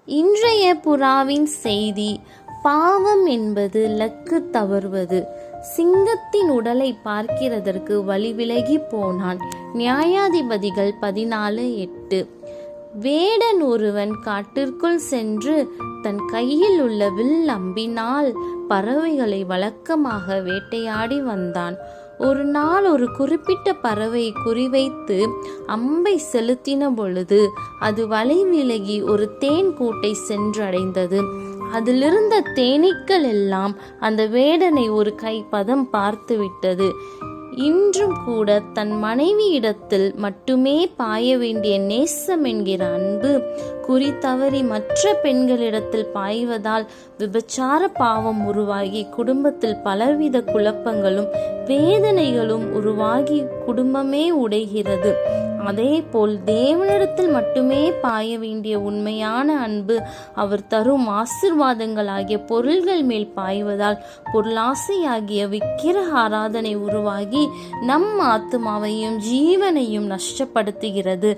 இன்றைய புறாவின் செய்தி: பாவம் என்பது லக்கு தவறுவது. சிங்கத்தின் உடலை பார்க்கிறதற்கு வழி விலகி போனான். நியாயாதிபதிகள் 14:8. வேடன் ஒருவன் காட்டிற்குள் சென்று தன் கையில் உள்ள வில் அம்பினால் பறவைகளை வழக்கமாக வேட்டையாடி வந்தான். ஒரு நாள் ஒரு குறிப்பிட்ட பறவையை குறிவைத்து அம்பை செலுத்தின பொழுது அது வலை விலகி ஒரு தேன் கூட்டை சென்றடைந்தது. அதிலிருந்த தேனீக்கள் எல்லாம் அந்த வேடனை ஒரு கைப்பதம் பார்த்துவிட்டது. இன்றும் கூட தன் மனைவியிடத்தில் மட்டுமே பாய வேண்டிய நேசம் என்கிற அன்பு குறி தவறி மற்ற பெண்களிடத்தில் பாய்வதால் விபச்சார பாவம் உருவாகி குடும்பத்தில் பலவித குழப்பங்களும் வேதனைகளும் உருவாகி குடும்பமே உடைகிறது. அதே போல் தேவனிடத்தில் மட்டுமே பாய வேண்டிய உண்மையான அன்பு அவர் தரும் ஆசீர்வாதங்களாகிய பொருள்கள் மேல் பாய்வதால் பொருளாசையாகிய விக்கிரக ஆராதனை உருவாகி நம் ஆத்துமாவையும் ஜீவனையும் நஷ்டப்படுத்துகிறது.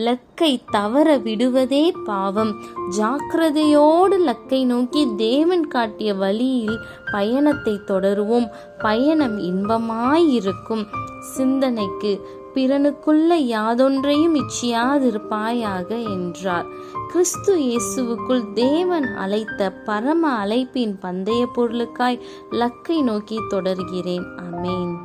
லக்கை தவற விடுவதே பாவம். ஜாக்கிரதையோடு லக்கை நோக்கி தேவன் காட்டிய வழியில் பயணத்தை தொடருவோம். பயணம் இன்பமாயிருக்கும். சிந்தனைக்கு: பிறனுக்குள்ள யாதொன்றையும் இச்சியாதிருப்பாயாக என்றார். கிறிஸ்து இயேசுவுக்குள் தேவன் அழைத்த பரம அழைப்பின் பந்தய பொருளுக்காய் லக்கை நோக்கி தொடர்கிறேன். ஆமென்.